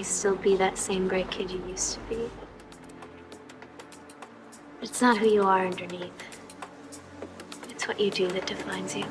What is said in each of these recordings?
still be that same bright kid you used to be. But it's not who you are underneath. It's what you do that defines you.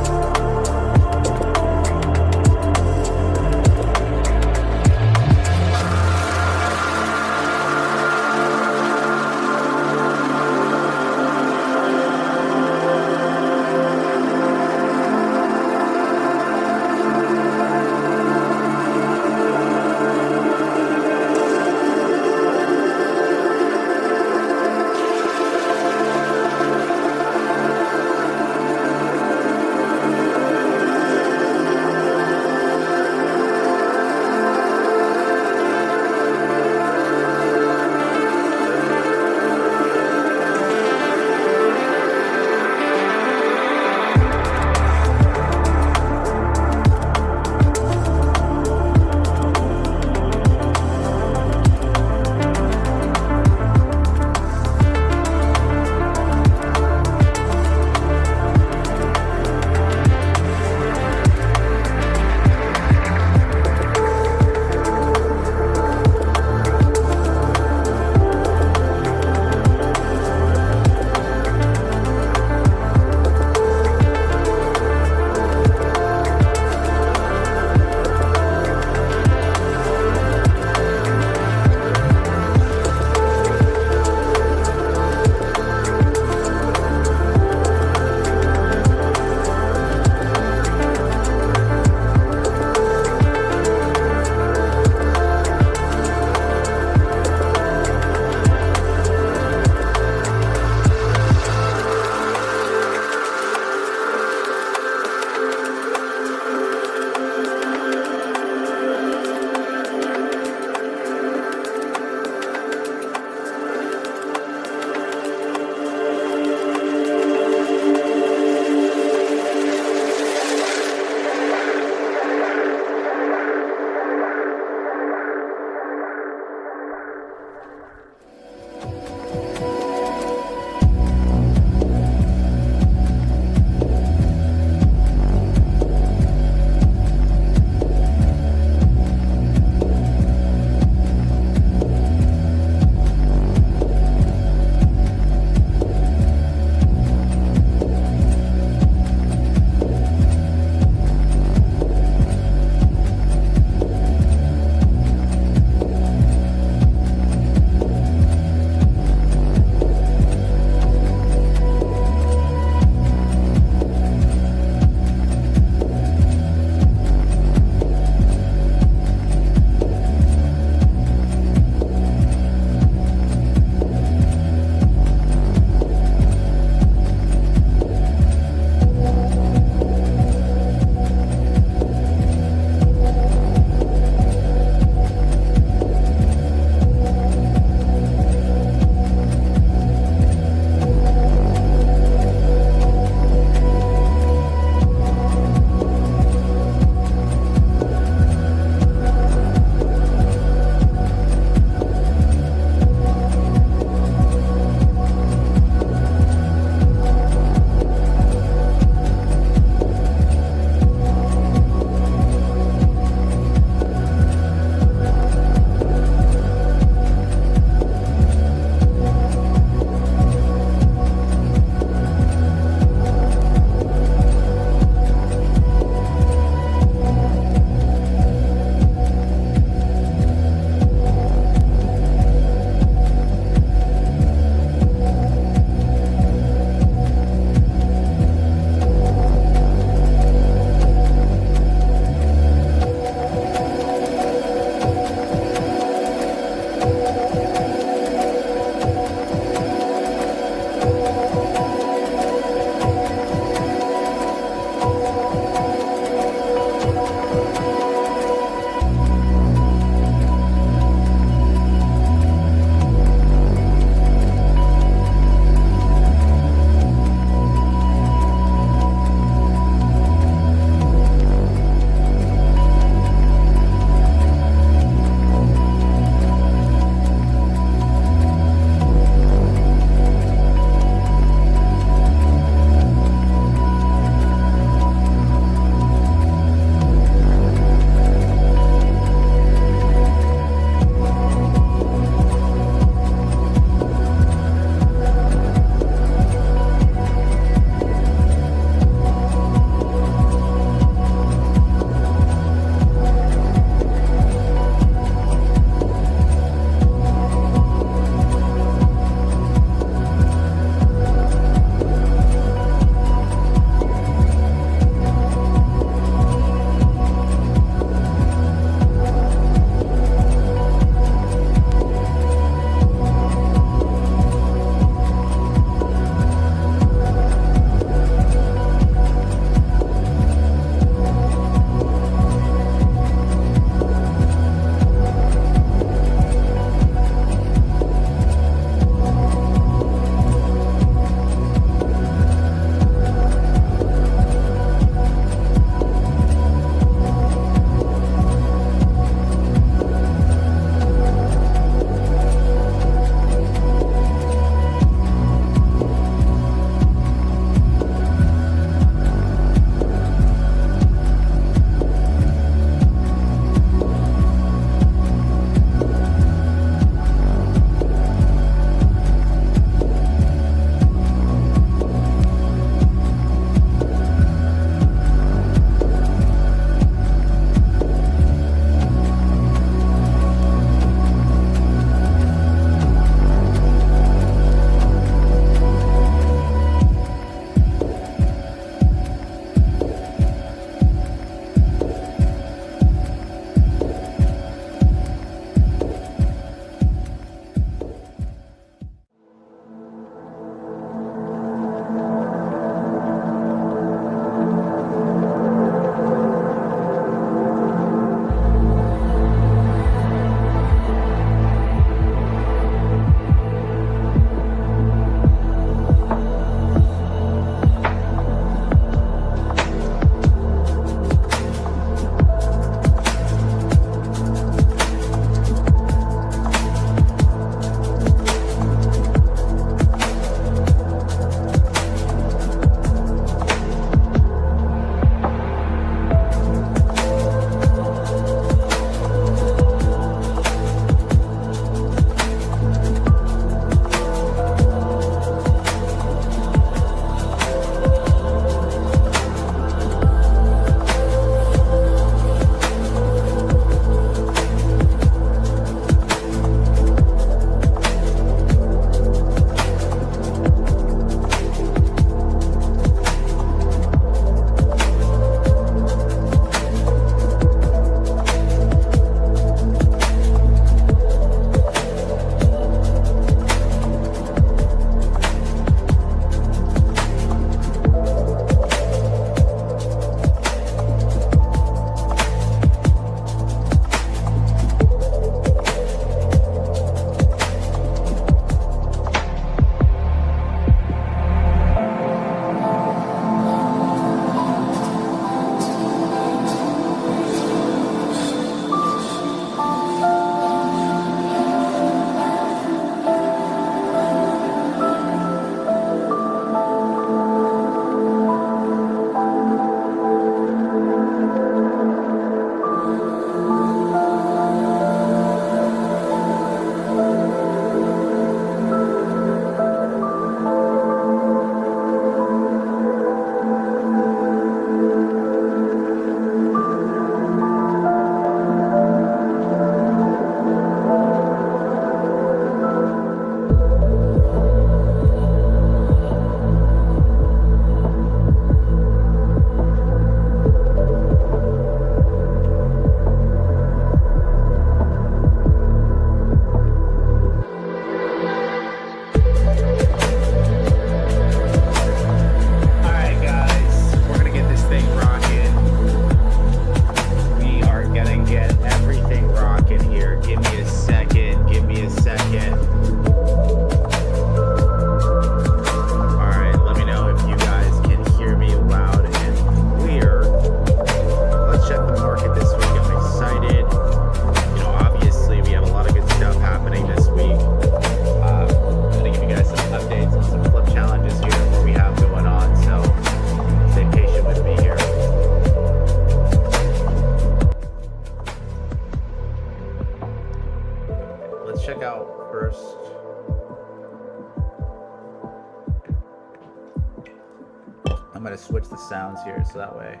I'm going to switch the sounds here so that way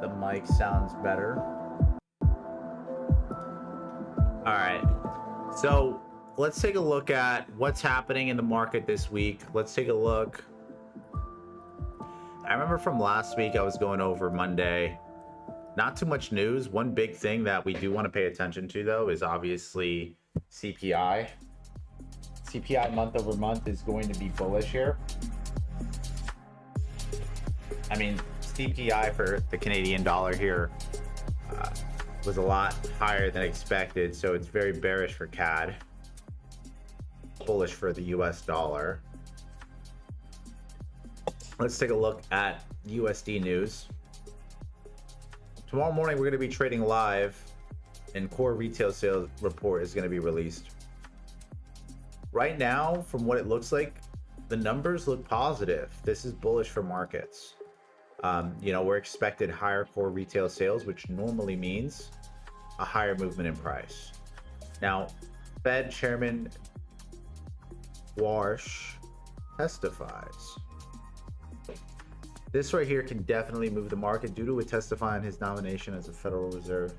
the mic sounds better. All right. So let's take a look at what's happening in the market this week. Let's take a look. I remember from last week, I was going over Monday. Not too much news. One big thing that we do want to pay attention to, though, is obviously CPI. CPI month over month is going to be bullish here. I mean, CPI for the Canadian dollar here was a lot higher than expected, so it's very bearish for CAD, bullish for the US dollar. Let's take a look at USD news. Tomorrow morning, we're going to be trading live, and core retail sales report is going to be released. Right now, from what it looks like, the numbers look positive. This is bullish for markets. We're expected higher core retail sales, which normally means a higher movement in price. Now, Fed Chairman Warsh testifies. This right here can definitely move the market due to it testifying his nomination as a Federal Reserve.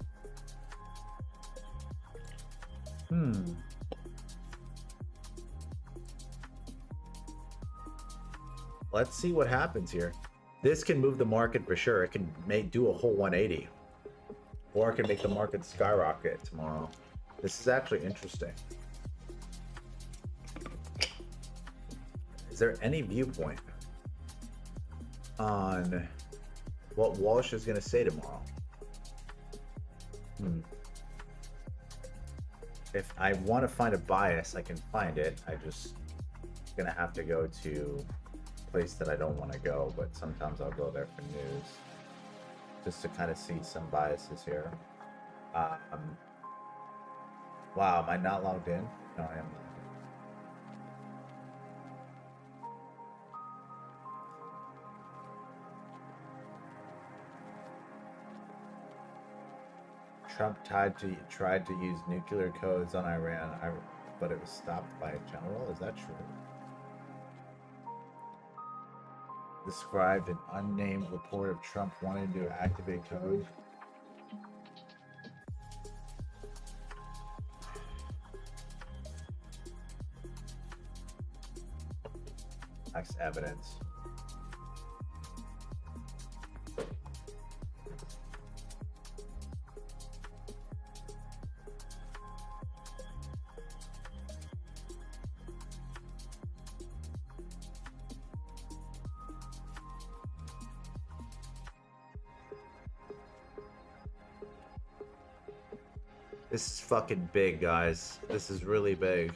Let's see what happens here. This can move the market for sure. It can do a whole 180. Or it can make the market skyrocket tomorrow. This is actually interesting. Is there any viewpoint on what Walsh is going to say tomorrow? If I want to find a bias, I can find it. I just going to have to go to a place that I don't want to go, but sometimes I'll go there for news just to kind of see some biases here. Wow, am I not logged in? No, I am not. Trump tried to use nuclear codes on Iran, but it was stopped by a general. Is that true? Described an unnamed report of Trump wanting to activate code. Next evidence. This is fucking big, guys. This is really big.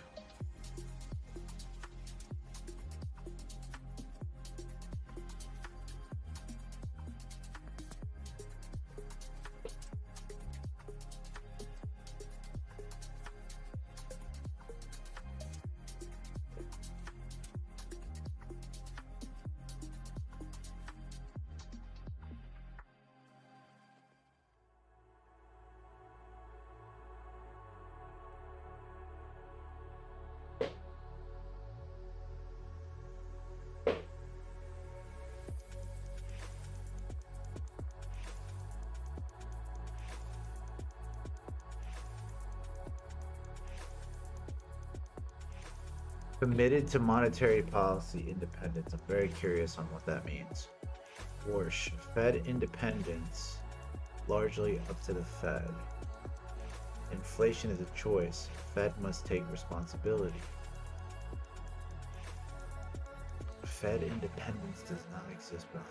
Committed to monetary policy independence. I'm very curious on what that means. Warsh, Fed independence, largely up to the Fed. Inflation is a choice. Fed must take responsibility. Fed independence does not exist behind.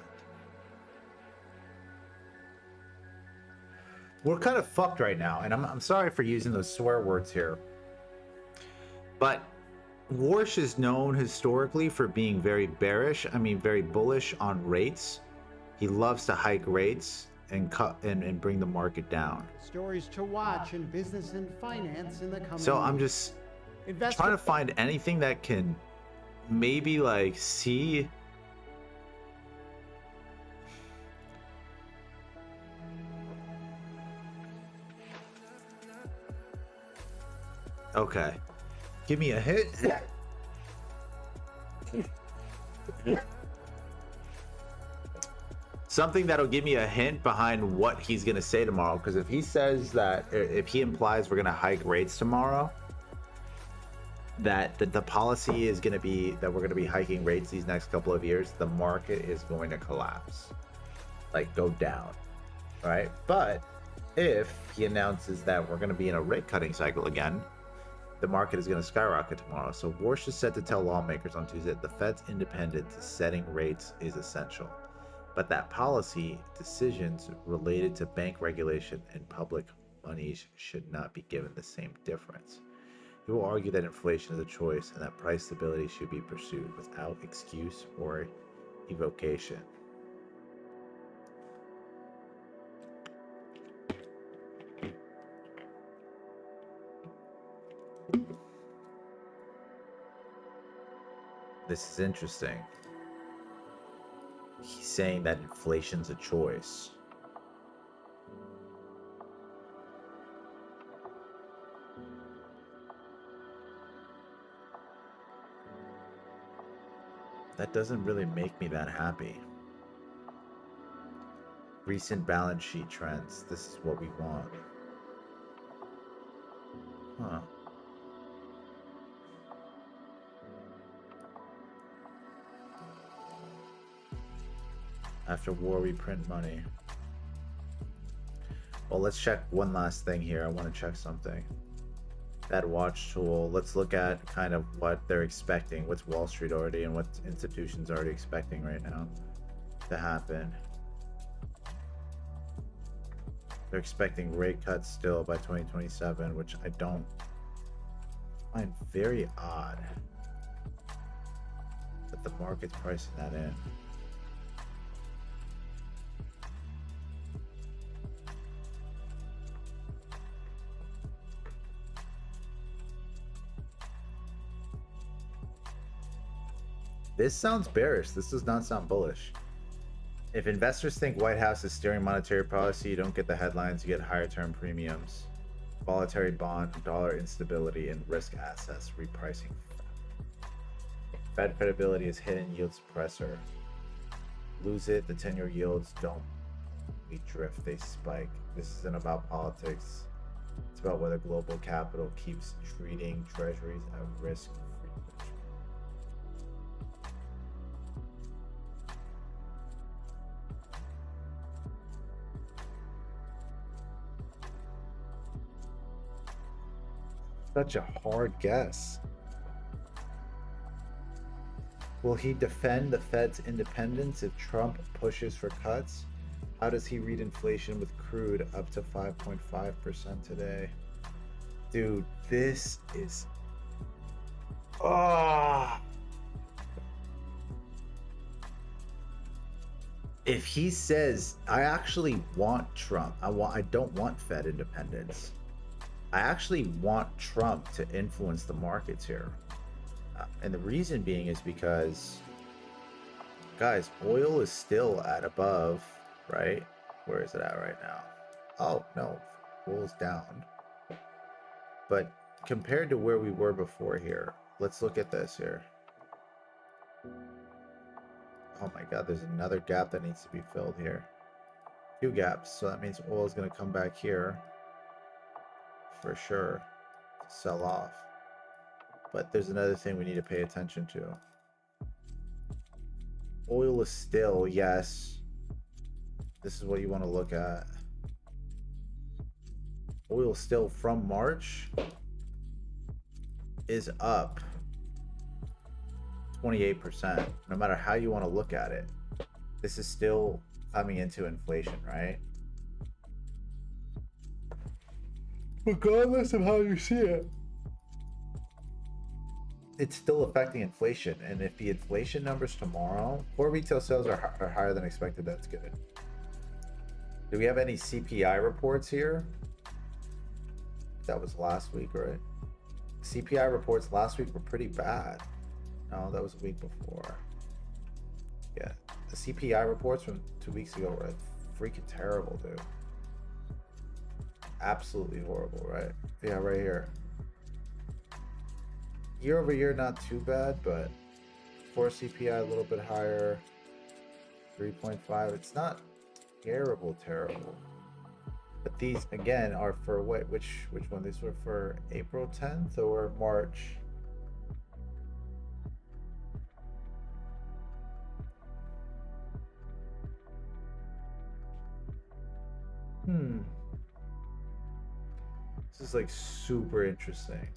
We're kind of fucked right now, and I'm sorry for using those swear words here, but Warsh is known historically for being very very bullish on rates. He loves to hike rates and cut and bring the market down. Stories to watch in business and finance in the coming So I'm just trying to find anything that can maybe like see okay. Give me a hit. something that'll give me a hint behind what he's going to say tomorrow. Because if he says that, if he implies we're going to hike rates tomorrow, that the policy is going to be that we're going to be hiking rates these next couple of years, the market is going to collapse, like go down, right? But if he announces that we're going to be in a rate cutting cycle again, the market is going to skyrocket tomorrow. So Warsh is set to tell lawmakers on Tuesday that the Fed's independence to setting rates is essential, but that policy decisions related to bank regulation and public monies should not be given the same difference. He will argue that inflation is a choice and that price stability should be pursued without excuse or evocation. This is interesting. He's saying that inflation's a choice. That doesn't really make me that happy. Recent balance sheet trends. This is what we want. Huh. After war, we print money. Well, let's check one last thing here. I want to check something. That watch tool. Let's look at kind of what they're expecting. What's Wall Street already and what institutions already expecting right now to happen. They're expecting rate cuts still by 2027, which I don't find very odd that the market's pricing that in. This sounds bearish. This does not sound bullish. If investors think White House is steering monetary policy, you don't get the headlines, you get higher term premiums, voluntary bond, dollar instability, and risk assets repricing. Fed credibility is hidden yield suppressor. Lose it, the 10-year yields don't drift, they spike. This isn't about politics. It's about whether global capital keeps treating treasuries at risk. Such a hard guess. Will he defend the Fed's independence if Trump pushes for cuts? How does he read inflation with crude up to 5.5% today? Dude, this is... If he says, I actually want Trump, I don't want Fed independence. I actually want Trump to influence the markets here. And the reason being is because, guys, oil is still at above, right? Where is it at right now? Oh, no, oil's down. But compared to where we were before here, let's look at this here. Oh my God, there's another gap that needs to be filled here. 2 gaps, so that means oil is going to come back here for sure to sell off. But there's another thing we need to pay attention to. Oil is still, yes, this is what you want to look at. Oil still from March is up 28%. No matter how you want to look at it, this is still coming into inflation, right? Regardless of how you see it, it's still affecting inflation. And if the inflation numbers tomorrow, core retail sales are higher than expected, that's good. Do we have any CPI reports here? That was last week, right? CPI reports last week were pretty bad. No, that was a week before. Yeah, the CPI reports from 2 weeks ago were freaking terrible, dude. Absolutely horrible, right? Yeah, right here. Year over year, not too bad, but core CPI a little bit higher. 3.5. It's not terrible. But these again are for what? Which one? These were for April 10th or March? This is like super interesting.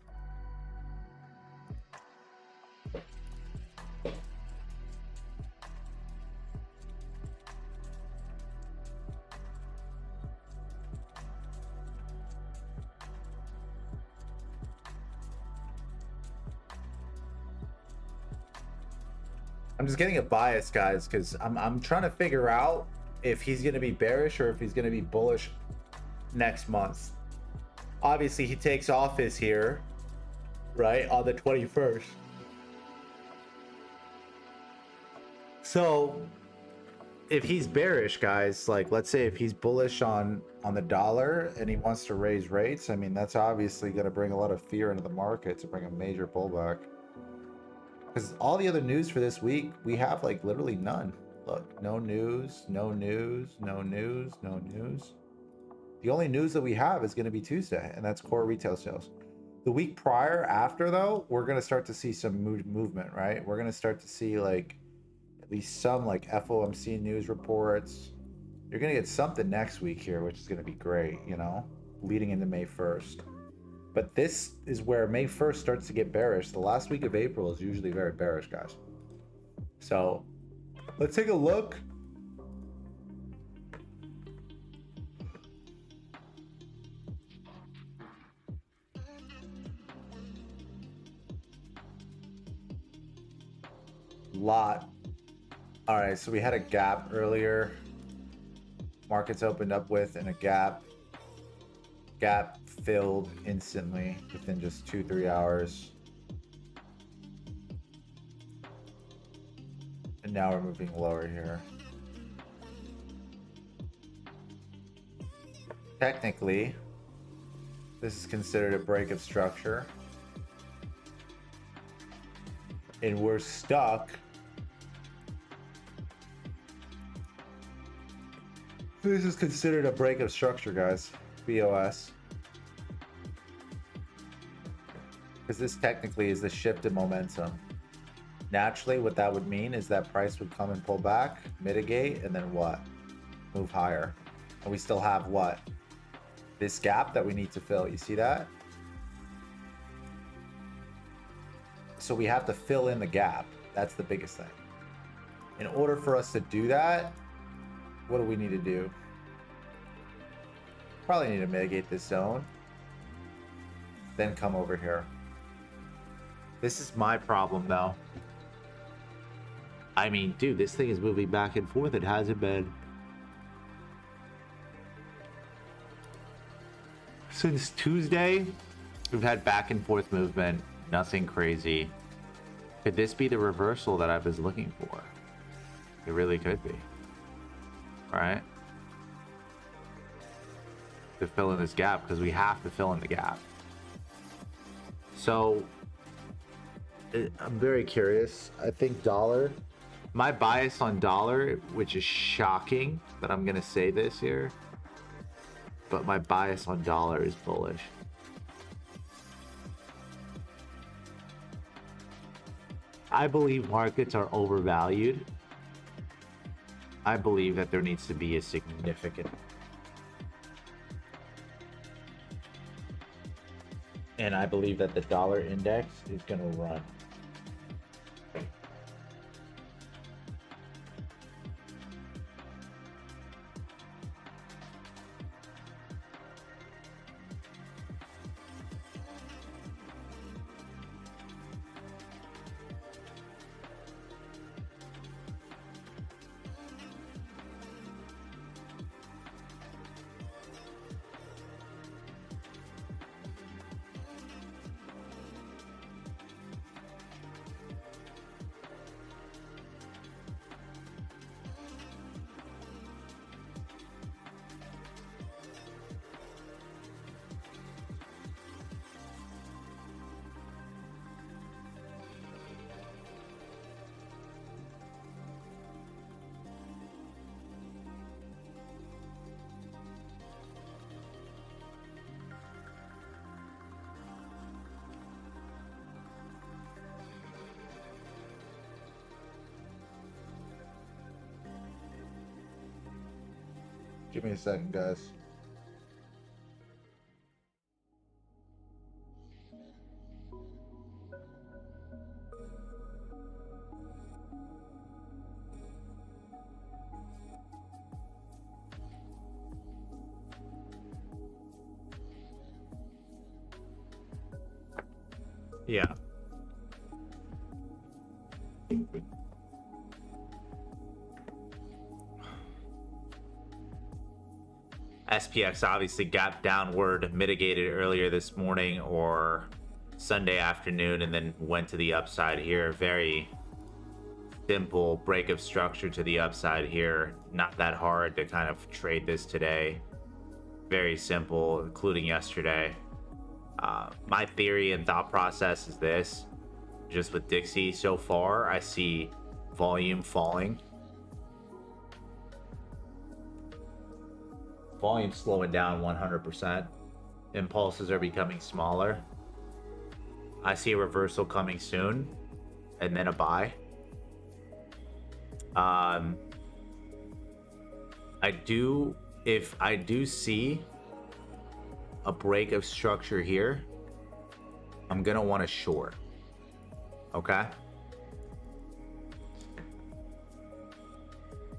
I'm just getting a bias, guys, because I'm trying to figure out if he's going to be bearish or if he's going to be bullish next month. Obviously, he takes office here, right, on the 21st. So, if he's bearish, guys, like let's say if he's bullish on the dollar and he wants to raise rates, I mean, that's obviously going to bring a lot of fear into the market to bring a major pullback. Because all the other news for this week, we have like literally none. Look, no news, no news, no news, no news. The only news that we have is going to be Tuesday, and that's core retail sales. The week prior, after though, we're going to start to see some movement, right? We're going to start to see like at least some like FOMC news reports. You're going to get something next week here, which is going to be great, you know, leading into May 1st. But this is where May 1st starts to get bearish. The last week of April is usually very bearish, guys. So let's take a look. Lot. All right, so we had a gap earlier. Markets opened up with and a gap. Gap filled instantly within just 2-3 hours. And now we're moving lower here. Technically, this is considered a break of structure. And we're stuck. This is considered a break of structure, guys. BOS. Because this technically is the shift in momentum. Naturally, what that would mean is that price would come and pull back, mitigate, and then what? Move higher. And we still have what? This gap that we need to fill. You see that? So we have to fill in the gap. That's the biggest thing. In order for us to do that, what do we need to do? Probably need to mitigate this zone. Then come over here. This is my problem though. I mean, dude, this thing is moving back and forth. It hasn't been since Tuesday. We've had back and forth movement. Nothing crazy. Could this be the reversal that I was looking for? It really could be. Right? To fill in this gap, because we have to fill in the gap. So I'm very curious. I think dollar, my bias on dollar, which is shocking that I'm gonna say this here, but my bias on dollar is bullish. I believe markets are overvalued. I believe that there needs to be a significant, and I believe that the dollar index is going to run. Give me a second, guys. Yeah. SPX obviously gapped downward, mitigated earlier this morning or Sunday afternoon, and then went to the upside here. Very simple break of structure to the upside here. Not that hard to kind of trade this today. Very simple, including yesterday. My theory and thought process is this. Just with Dixie so far, I see volume falling. Volume slowing down 100%. Impulses are becoming smaller. I see a reversal coming soon, and then a buy. If I do see a break of structure here, I'm gonna want to short. Okay?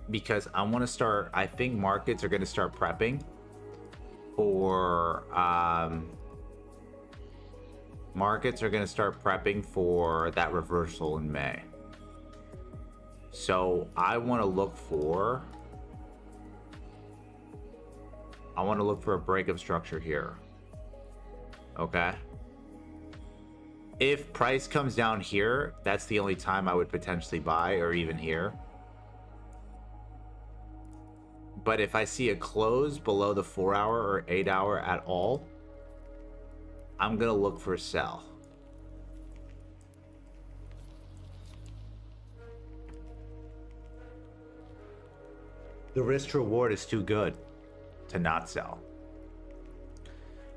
Because I think markets are going to start prepping for that reversal in May. So I want to look for a break of structure here. Okay? If price comes down here, that's the only time I would potentially buy, or even here. But if I see a close below the 4-hour or 8-hour at all, I'm gonna look for a sell. The risk to reward is too good to not sell.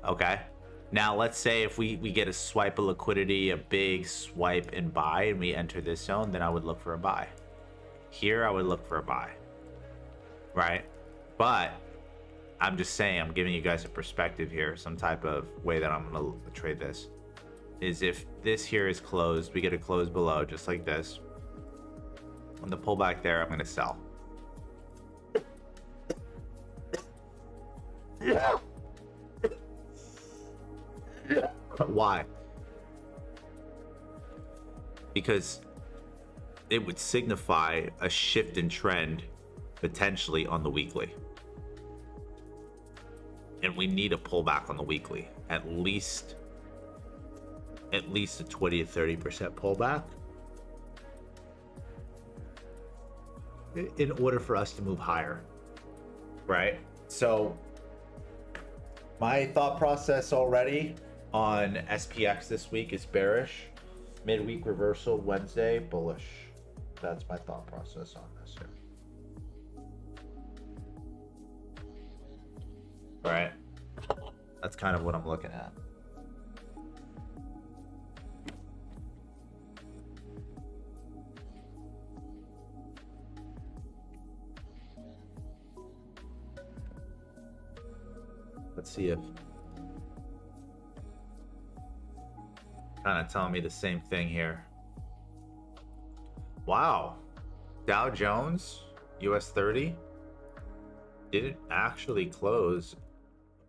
Okay. Now let's say if we get a swipe of liquidity, a big swipe and buy, and we enter this zone, then I would look for a buy. Here I would look for a buy. Right? But I'm just saying, I'm giving you guys a perspective here, some type of way that I'm gonna trade this. Is if this here is closed, we get a close below, just like this. On the pullback there, I'm gonna sell. Why? Because it would signify a shift in trend potentially on the weekly. And we need a pullback on the weekly. At least a 20 to 30% pullback in order for us to move higher. Right? So my thought process already on SPX this week is bearish. Midweek reversal Wednesday, bullish. That's my thought process on this here. Right? That's kind of what I'm looking at. Let's see if kind of telling me the same thing here. Wow. Dow Jones, US 30 didn't actually close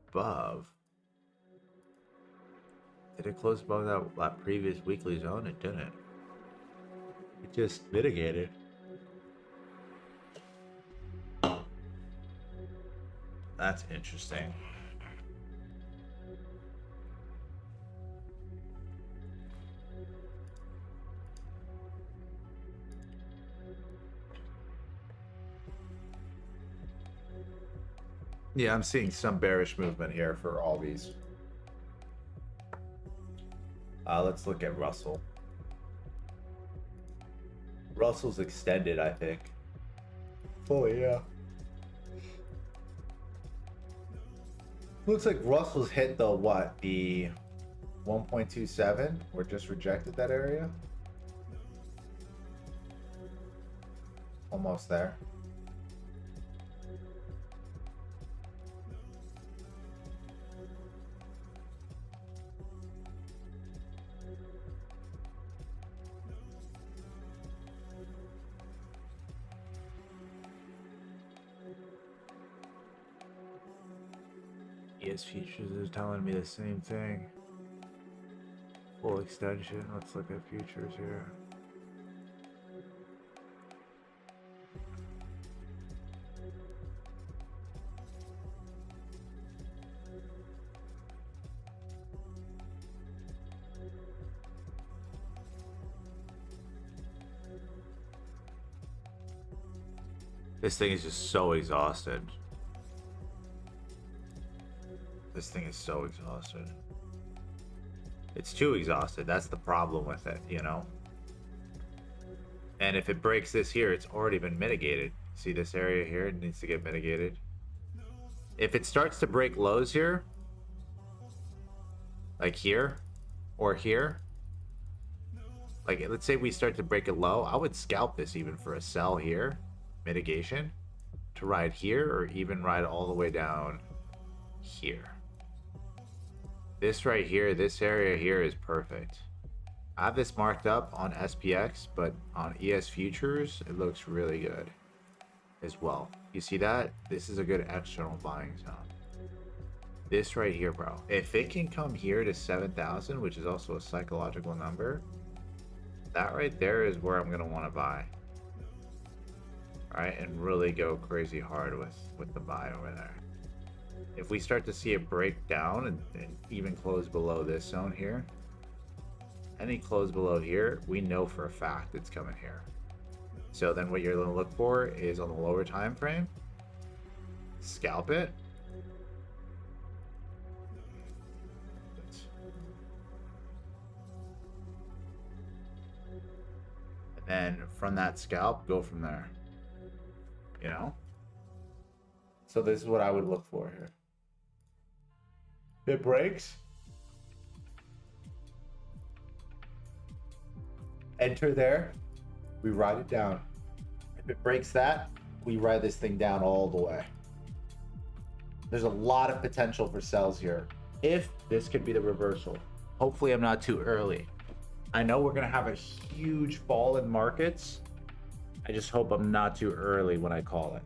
above. Did it close above that previous weekly zone? It didn't. It just mitigated. That's interesting. Yeah, I'm seeing some bearish movement here for all these. Let's look at Russell. Russell's extended, I think. Oh, yeah. Looks like Russell's hit the what? The 1.27? Or just rejected that area? Almost there. ES futures is telling me the same thing. Full extension. Let's look at futures here. This thing is just so exhausted. This thing is so exhausted. It's too exhausted. That's the problem with it, you know? And if it breaks this here, it's already been mitigated. See this area here? It needs to get mitigated. If it starts to break lows here, like here or here, like let's say we start to break it low, I would scalp this even for a sell here, mitigation, to ride here or even ride all the way down here. This right here, this area here is perfect. I have this marked up on SPX, but on ES futures, it looks really good as well. You see that? This is a good external buying zone. This right here, bro. If it can come here to 7,000, which is also a psychological number, that right there is where I'm going to want to buy. All right, and really go crazy hard with the buy over there. If we start to see it break down and even close below this zone here, any close below here, we know for a fact it's coming here. So then what you're going to look for is on the lower time frame, scalp it. And then from that scalp, go from there. You know? So this is what I would look for here. If it breaks, enter there, we ride it down. If it breaks that, we ride this thing down all the way. There's a lot of potential for sells here. If this could be the reversal. Hopefully I'm not too early. I know we're gonna have a huge fall in markets. I just hope I'm not too early when I call it.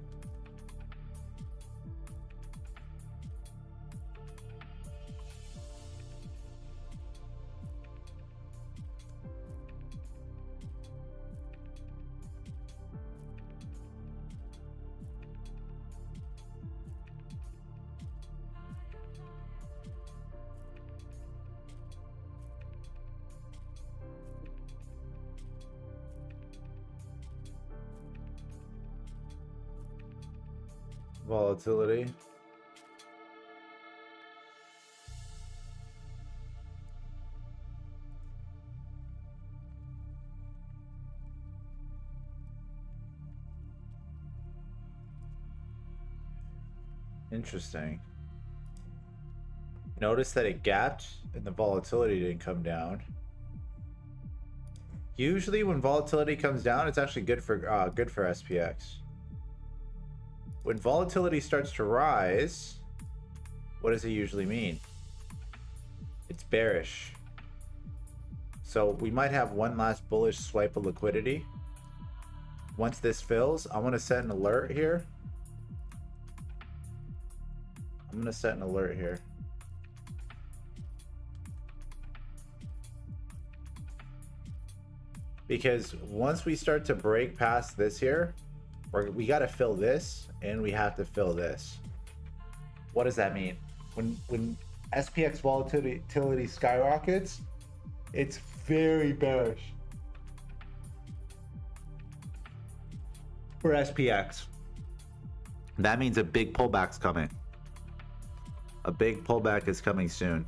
Volatility. Interesting. Notice that it gapped and the volatility didn't come down. Usually when volatility comes down, it's actually good for SPX. When volatility starts to rise, what does it usually mean? It's bearish. So we might have one last bullish swipe of liquidity. Once this fills, I want to set an alert here. I'm going to set an alert here. Because once we start to break past this here, we got to fill this and we have to fill this. What does that mean? When SPX volatility skyrockets, it's very bearish for SPX. That means a big pullback's coming. A big pullback is coming soon.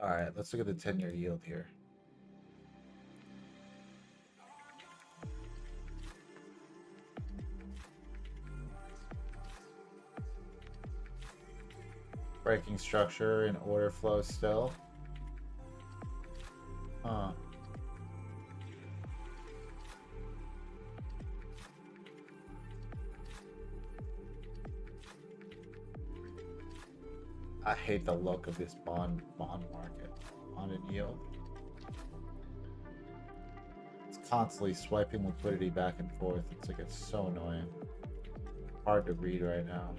All right, let's look at the 10-year yield here. Breaking structure and order flow still. Huh. I hate the look of this bond market. Bond and yield. It's constantly swiping liquidity back and forth. It's like it's so annoying. Hard to read right now.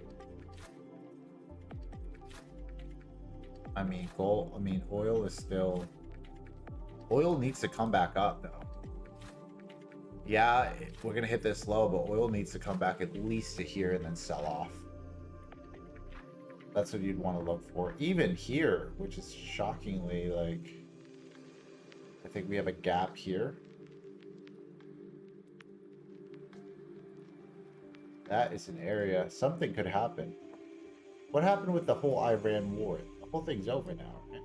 I mean, oil is still... Oil needs to come back up, though. Yeah, we're going to hit this low, but oil needs to come back at least to here and then sell off. That's what you'd want to look for. Even here, which is shockingly, like... I think we have a gap here. That is an area. Something could happen. What happened with the whole Iran war? The whole thing's over now, right?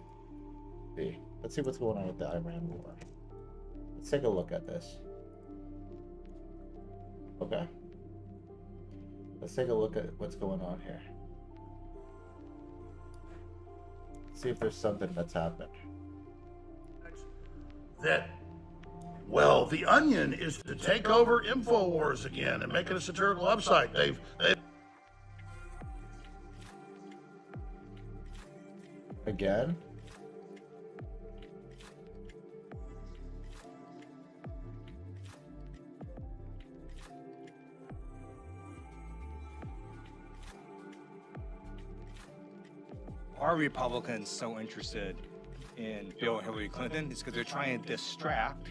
See. Let's see what's going on with the Iran war. Let's take a look at this. Okay. Let's take a look at what's going on here. See if there's something that's happened. Well, the Onion is to take over InfoWars again and make it a satirical website. They've Again? Are Republicans so interested in Bill and Hillary Clinton? It's because they're trying to distract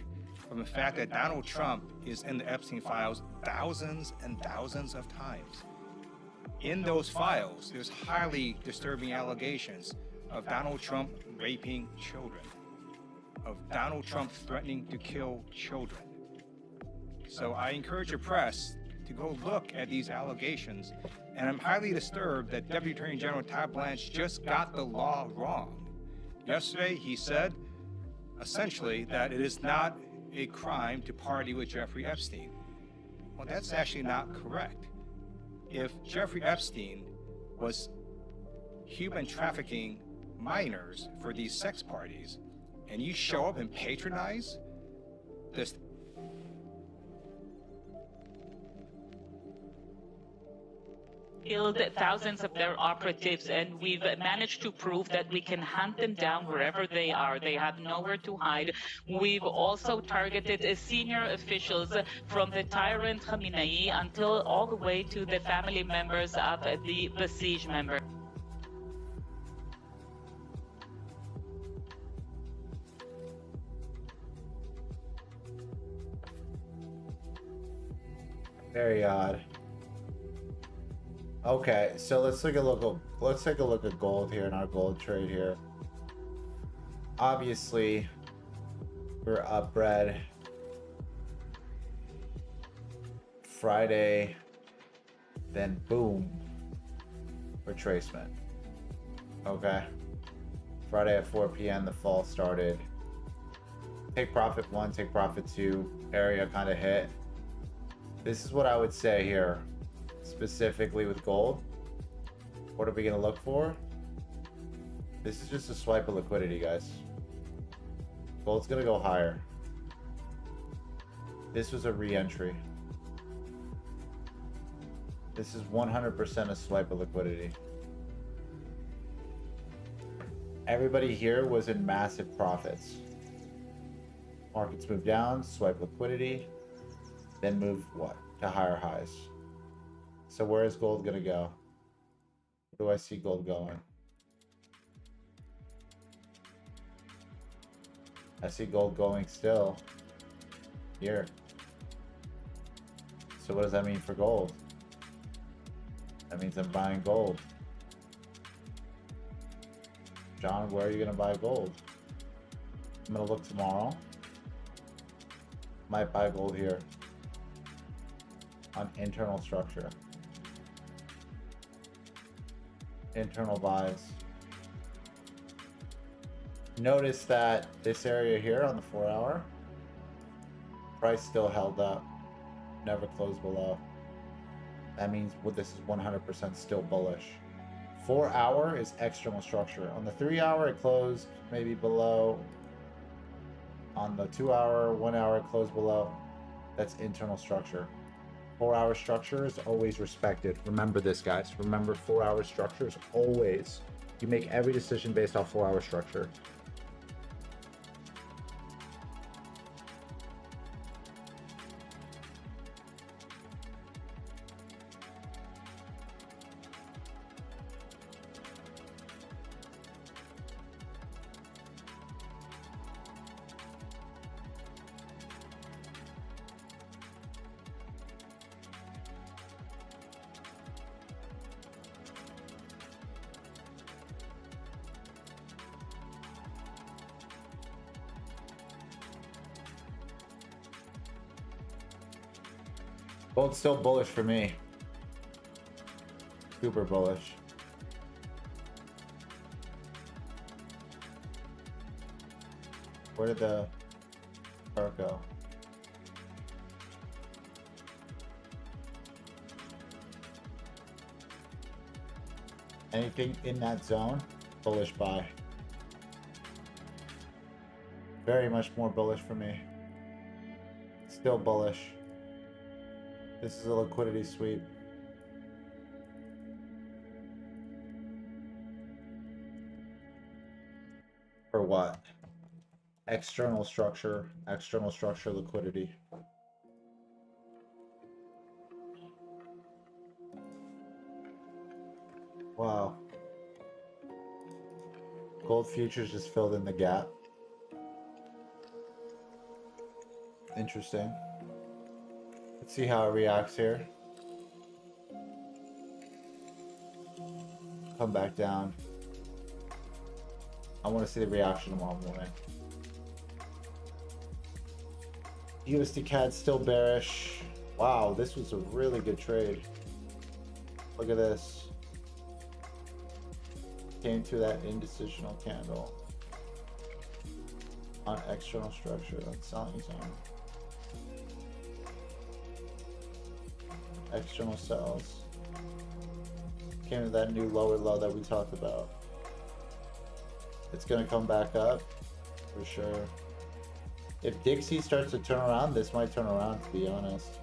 from the fact that Donald Trump is in the Epstein files thousands and thousands of times. In those files, there's highly disturbing allegations of Donald Trump raping children, of Donald Trump threatening to kill children. So I encourage the press to go look at these allegations, and I'm highly disturbed that Deputy Attorney General Todd Blanche just got the law wrong. Yesterday, he said, essentially, that it is not a crime to party with Jeffrey Epstein. Well, that's actually not correct. If Jeffrey Epstein was human trafficking minors for these sex parties, and you show up and patronize this killed thousands of their operatives, and we've managed to prove that we can hunt them down wherever they are. They have nowhere to hide. We've also targeted senior officials from the tyrant Khamenei until all the way to the family members of the besieged member. Very odd. Okay, so let's take a look at gold here in our gold trade here. Obviously, we're up red. Friday, then boom, retracement. Okay. Friday at 4 p.m. the fall started. Take profit 1, take profit 2, area kind of hit. This is what I would say here, specifically with gold. What are we going to look for? This is just a swipe of liquidity, guys. Gold's going to go higher. This was a re-entry. This is 100% a swipe of liquidity. Everybody here was in massive profits. Markets move down, swipe liquidity, then move what? To higher highs. So where is gold going to go? Where do I see gold going? I see gold going still here. So what does that mean for gold? That means I'm buying gold. John, where are you going to buy gold? I'm going to look tomorrow. Might buy gold here on internal structure. Internal buys. Notice that this area here on the 4-hour, price still held up, never closed below. That means this is 100% still bullish. 4-hour is external structure. On the 3-hour, it closed maybe below. On the 2-hour, 1-hour, it closed below. That's internal structure. 4-hour structure is always respected. Remember this, guys. Remember, 4-hour structure is always. You make every decision based off 4-hour structure. Gold's still bullish for me. Super bullish. Where did the chart go? Anything in that zone, bullish buy. Very much more bullish for me. Still bullish. This is a liquidity sweep. For what? External structure liquidity. Wow. Gold futures just filled in the gap. Interesting. Let's see how it reacts here. Come back down. I want to see the reaction tomorrow morning. USD CAD still bearish. Wow, this was a really good trade. Look at this. Came to that indecisional candle on external structure. That's selling zone. External sells. Came to that new lower low that we talked about. It's gonna come back up for sure. If Dixie starts to turn around, this might turn around, to be honest.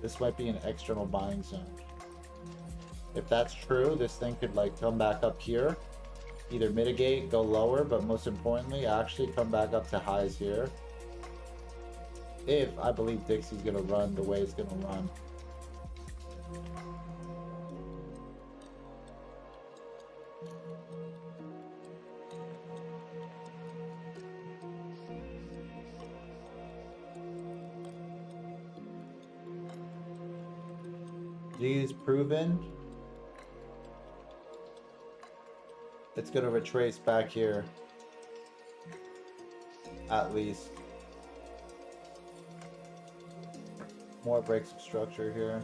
This might be an external buying zone. If that's true, this thing could like come back up here, either mitigate, go lower, but most importantly, actually come back up to highs here. If I believe Dixie's gonna run the way it's gonna run. G is proven. It's gonna retrace back here. At least. More breaks of structure here.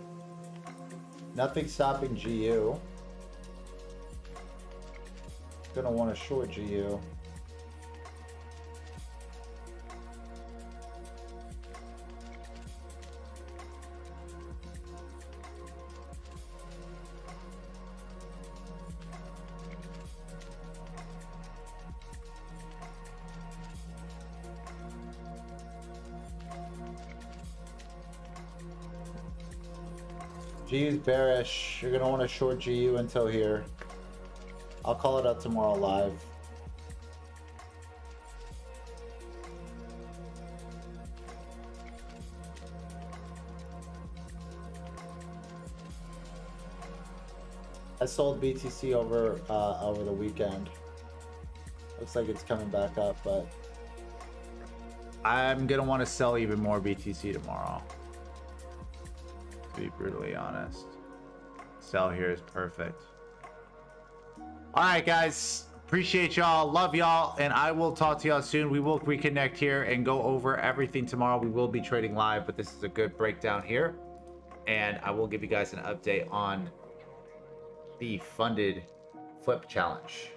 Nothing stopping GU. Gonna want to short GU. GU's bearish. You're gonna want to short GU until here. I'll call it up tomorrow live. I sold BTC over the weekend. Looks like it's coming back up, but I'm gonna want to sell even more BTC tomorrow. To be brutally honest, sell here is perfect. All right, guys, appreciate y'all, love y'all, and I will talk to y'all soon. We will reconnect here and go over everything tomorrow. We will be trading live, but this is a good breakdown here, and I will give you guys an update on the funded flip challenge.